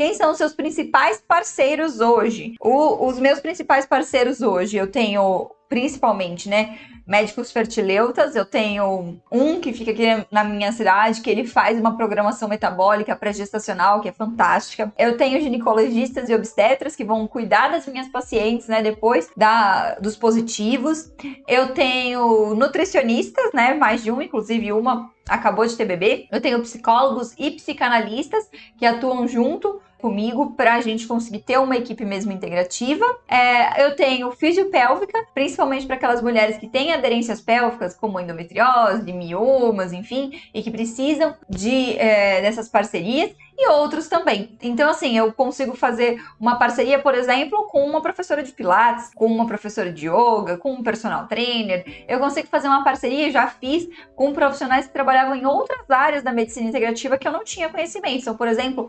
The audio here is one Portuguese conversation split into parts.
Quem são os seus principais parceiros hoje? Os meus principais parceiros hoje, eu tenho principalmente, né, médicos fertileutas. Eu tenho um que fica aqui na minha cidade, que ele faz uma programação metabólica pré-gestacional, que é fantástica. Eu tenho ginecologistas e obstetras que vão cuidar das minhas pacientes, né, depois dos positivos. Eu tenho nutricionistas, né, mais de uma, inclusive uma acabou de ter bebê. Eu tenho psicólogos e psicanalistas que atuam junto comigo para a gente conseguir ter uma equipe mesmo integrativa. Eu tenho fisiopélvica, principalmente para aquelas mulheres que têm aderências pélvicas, como endometriose, miomas, enfim, e que precisam dessas parcerias, e outros também. Então, assim, eu consigo fazer uma parceria, por exemplo, com uma professora de pilates, com uma professora de yoga, com um personal trainer. Eu consigo fazer uma parceria, já fiz, com profissionais que trabalhavam em outras áreas da medicina integrativa que eu não tinha conhecimento. Então, por exemplo,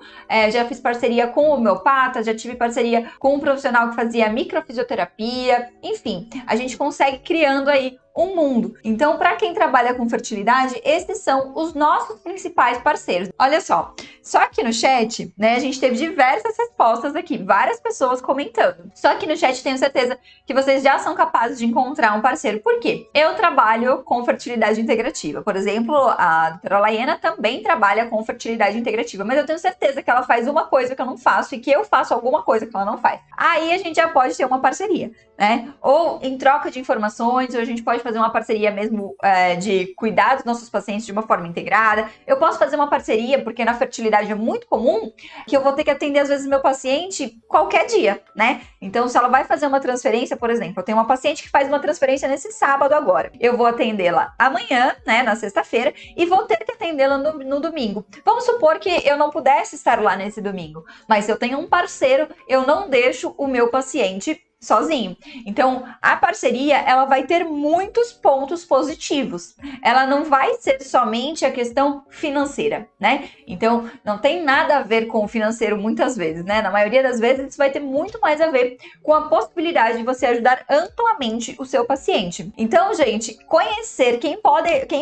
já fiz parceria com o homeopata, já tive parceria com um profissional que fazia microfisioterapia. Enfim, a gente consegue criando aí um mundo. Então, para quem trabalha com fertilidade, esses são os nossos principais parceiros. Olha só aqui no chat, né, a gente teve diversas respostas aqui, várias pessoas comentando. Só que no chat tenho certeza que vocês já são capazes de encontrar um parceiro. Por quê? Eu trabalho com fertilidade integrativa. Por exemplo, a doutora Laiana também trabalha com fertilidade integrativa, mas eu tenho certeza que ela faz uma coisa que eu não faço e que eu faço alguma coisa que ela não faz. Aí a gente já pode ter uma parceria, né? Ou em troca de informações, ou a gente pode fazer uma parceria mesmo de cuidar dos nossos pacientes de uma forma integrada. Eu posso fazer uma parceria, porque na fertilidade é muito comum, que eu vou ter que atender, às vezes, meu paciente qualquer dia, né? Então, se ela vai fazer uma transferência, por exemplo, eu tenho uma paciente que faz uma transferência nesse sábado agora. Eu vou atendê-la amanhã, né, na sexta-feira, e vou ter que atendê-la no domingo. Vamos supor que eu não pudesse estar lá nesse domingo, mas se eu tenho um parceiro, eu não deixo o meu paciente sozinho. Então, a parceria, ela vai ter muitos pontos positivos. Ela não vai ser somente a questão financeira, né? Então, não tem nada a ver com o financeiro muitas vezes, né? Na maioria das vezes, isso vai ter muito mais a ver com a possibilidade de você ajudar amplamente o seu paciente. Então, gente, conhecer quem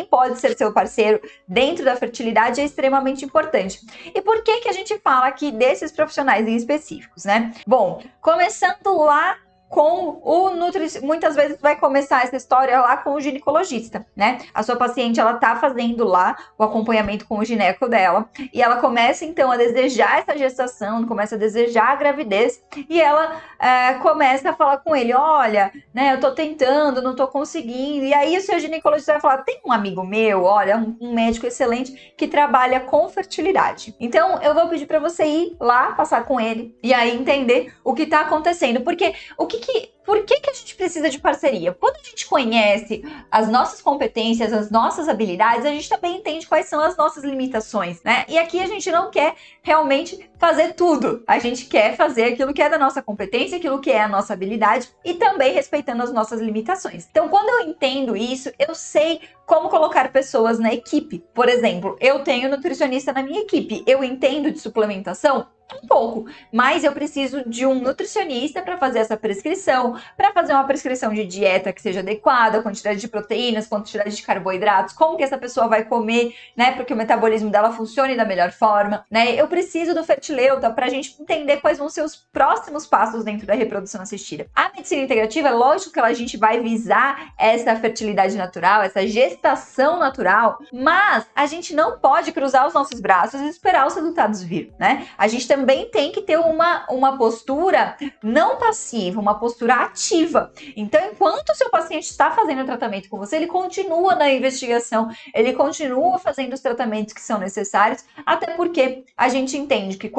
pode ser seu parceiro dentro da fertilidade é extremamente importante. E por que a gente fala aqui desses profissionais em específicos, né? Bom, começando lá com o muitas vezes vai começar essa história lá com o ginecologista, né? A sua paciente, ela tá fazendo lá o acompanhamento com o gineco dela, e ela começa então a desejar essa gestação, começa a desejar a gravidez, e ela começa a falar com ele: olha, né, eu tô tentando, não tô conseguindo. E aí o seu ginecologista vai falar: tem um amigo meu, olha, um médico excelente que trabalha com fertilidade. Então eu vou pedir para você ir lá, passar com ele, e aí entender o que tá acontecendo, porque por que a gente precisa de parceria? Quando a gente conhece as nossas competências, as nossas habilidades, a gente também entende quais são as nossas limitações, né? E aqui a gente não quer realmente fazer tudo. A gente quer fazer aquilo que é da nossa competência, aquilo que é a nossa habilidade, e também respeitando as nossas limitações. Então, quando eu entendo isso, eu sei como colocar pessoas na equipe. Por exemplo, eu tenho nutricionista na minha equipe. Eu entendo de suplementação? Um pouco, mas eu preciso de um nutricionista para fazer essa prescrição, para fazer uma prescrição de dieta que seja adequada, quantidade de proteínas, quantidade de carboidratos, como que essa pessoa vai comer, né, para que o metabolismo dela funcione da melhor forma, né? Eu preciso do fertileuta para a gente entender quais vão ser os próximos passos dentro da reprodução assistida. A medicina integrativa, é lógico que a gente vai visar essa fertilidade natural, essa gestação natural, mas a gente não pode cruzar os nossos braços e esperar os resultados vir, né? A gente também tem que ter uma postura não passiva, uma postura ativa. Então, enquanto o seu paciente está fazendo o tratamento com você, ele continua na investigação, ele continua fazendo os tratamentos que são necessários, até porque a gente entende que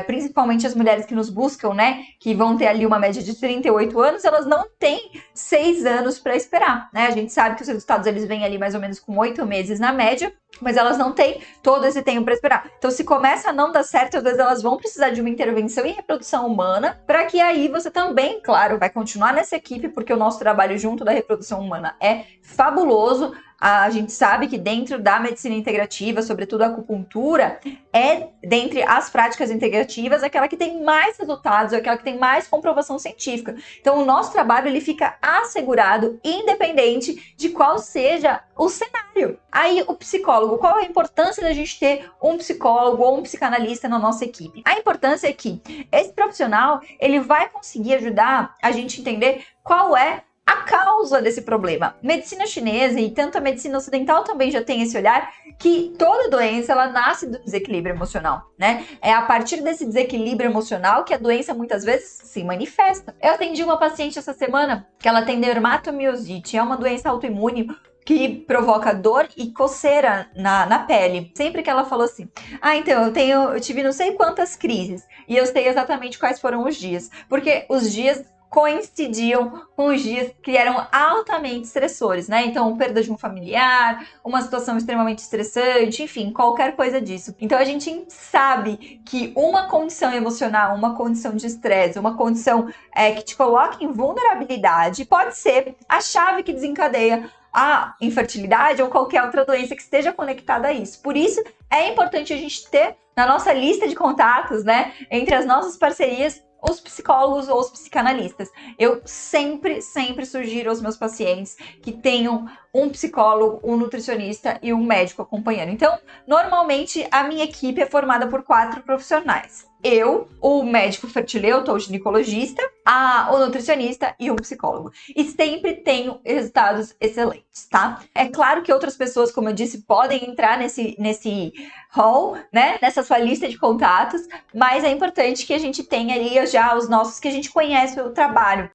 principalmente as mulheres que nos buscam, né, que vão ter ali uma média de 38 anos, elas não têm 6 anos para esperar, né? A gente sabe que os resultados eles vêm ali mais ou menos com 8 meses na média, mas elas não têm todo esse tempo para esperar. Então, se começa a não dar certo, às vezes elas vão precisar de uma intervenção em reprodução humana, para que aí você também, claro, vai continuar nessa equipe, porque o nosso trabalho junto da reprodução humana é fabuloso. A gente sabe que dentro da medicina integrativa, sobretudo a acupuntura, é, dentre as práticas integrativas, aquela que tem mais resultados, aquela que tem mais comprovação científica. Então, o nosso trabalho ele fica assegurado, independente de qual seja o cenário. Aí, o psicólogo, qual a importância da gente ter um psicólogo ou um psicanalista na nossa equipe? A importância é que esse profissional, ele vai conseguir ajudar a gente a entender qual é a causa desse problema. Medicina chinesa e tanto a medicina ocidental também já tem esse olhar que toda doença ela nasce do desequilíbrio emocional, né? É a partir desse desequilíbrio emocional que a doença muitas vezes se manifesta. Eu atendi uma paciente essa semana que ela tem dermatomiosite, é uma doença autoimune que provoca dor e coceira na pele. Sempre que ela falou assim, então eu tive não sei quantas crises e eu sei exatamente quais foram os dias, porque os dias coincidiam com os dias que eram altamente estressores, né? Então, perda de um familiar, uma situação extremamente estressante, enfim, qualquer coisa disso. Então, a gente sabe que uma condição emocional, uma condição de estresse, uma condição que te coloca em vulnerabilidade, pode ser a chave que desencadeia a infertilidade ou qualquer outra doença que esteja conectada a isso. Por isso, é importante a gente ter na nossa lista de contatos, né, entre as nossas parcerias, os psicólogos ou os psicanalistas. Eu sempre sugiro aos meus pacientes que tenham um psicólogo, um nutricionista e um médico acompanhando. Então, normalmente, a minha equipe é formada por 4 profissionais. Eu, o médico fertileuta ou ginecologista, o nutricionista e um psicólogo. E sempre tenho resultados excelentes, tá? É claro que outras pessoas, como eu disse, podem entrar nesse hall, né? Nessa sua lista de contatos, mas é importante que a gente tenha ali já os nossos que a gente conhece o trabalho.